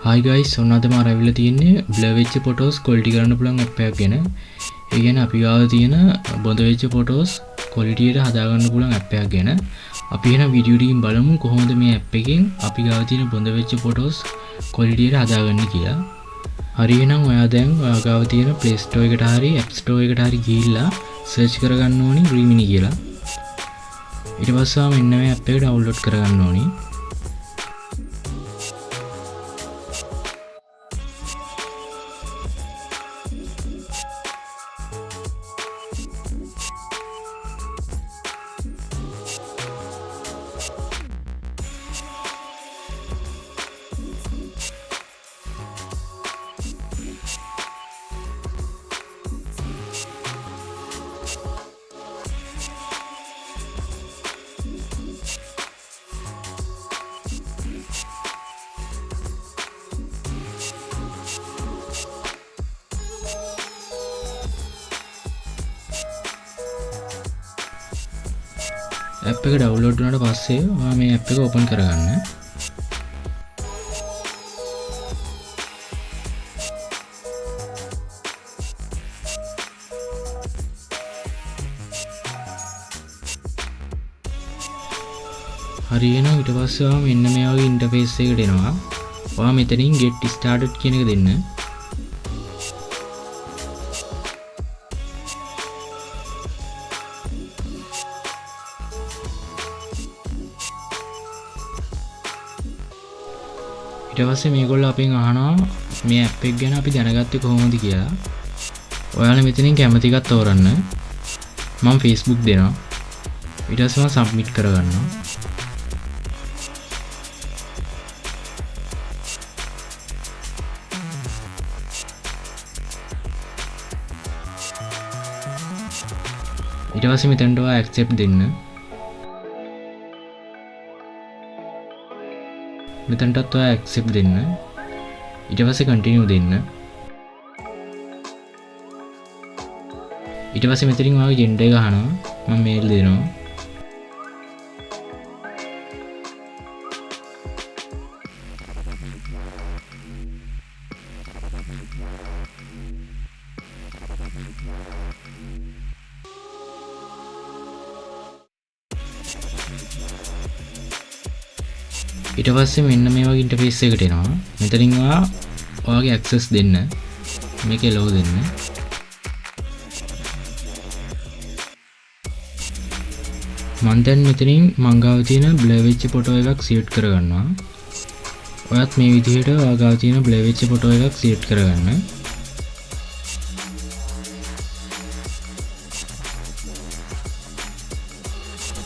Hi guys, ඔන්න අද මම රැවිලා තියෙන්නේ blur වෙච්ච photos quality කරන්න පුළුවන් app එකක් ගැන. ඒ කියන්නේ අපි ගාව තියෙන බොඳ වෙච්ච photos quality එකට හදා ගන්න පුළුවන් app එකක් ගැන. අපි එහෙනම් වීඩියෝ එකකින් බලමු කොහොමද මේ app එකෙන් අපි ගාව තියෙන බොඳ වෙච්ච photos quality එකට හදාගන්නේ කියලා. හරි එහෙනම් ඔයා දැන් ඔයා ගාව තියෙන Play Store එකට හරි App Store එකට හරි ගිහිල්ලා search කරගන්න ඕනි Remini කියලා. ඊට පස්සේ මෙන්න මේ app එක download කරගන්න ඕනි. app එක download වුණාට පස්සේ ඔයා මේ app එක open කරගන්න. හරි එහෙනම් ඊට පස්සේ ඔයා මෙන්න මේ වගේ interface එකකට එනවා. ඔයා මෙතනින් get started කියන එක දෙන්න. ඊට පස්සේ මේගොල්ලෝ අපෙන් අහනවා මේ app එක ගැන අපි දැනගත්තේ කොහොමද කියලා. ඔයාලා මෙතනින් කැමති එකක් තෝරන්න. මම Facebook දෙනවා. ඊට පස්සේ මම submit කරගන්නවා. ඊට පස්සේ මෙතනට ඔයා accept දෙන්න. මෙතනටත් ඔයා accept දෙන්න. ඊට පස්සේ continue දෙන්න. ඊට පස්සේ මෙතනින් ඔයාගේ gender එක අහනවා. මම male දෙනවා. ඊට පස්සේ මෙන්න මේ වගේ ඉන්ටර්ෆේස් එකකට එනවා. මෙතනින් ඔයාගේ access දෙන්න. මේකේ allow දෙන්න. මම දැන් මෙතනින් මං ගාව තියෙන blur වෙච්ච ෆොටෝ එකක් select කරගන්නවා. ඔයත් මේ විදිහට ඔයා ගාව තියෙන blur වෙච්ච ෆොටෝ එකක් select කරගන්න.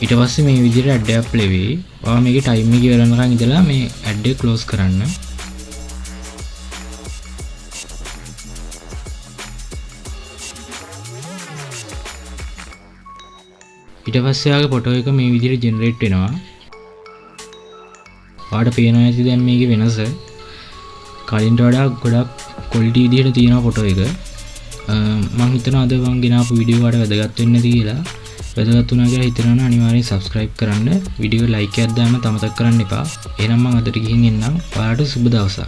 ඊට පස්සේ මේ විදිහට ad එක play වෙයි. ඔයා මේකේ time එක ඉවරනකන් ඉඳලා මේ ad එක close කරන්න. ඊට පස්සේ ආගේ ෆොටෝ එක මේ විදිහට generate වෙනවා. ඔයාලට පේනවා ඇති දැන් මේකේ වෙනස. කලින්ට වඩා ගොඩක් quality විදිහට තියෙනවා ෆොටෝ එක. මම හිතනවා අද මම ගෙනාපු වීඩියෝ වලට වැදගත් වෙන්නේ නැති කියලා. වැදගත් වුණා කියලා හිතනවා නම් අනිවාර්යෙන් subscribe කරන්න. වීඩියෝ like එකක් දාන්න අමතක කරන්න එපා. එහෙනම් මම අදට ගිහින් එන්නම්. ඔයාලට සුබ දවසක්.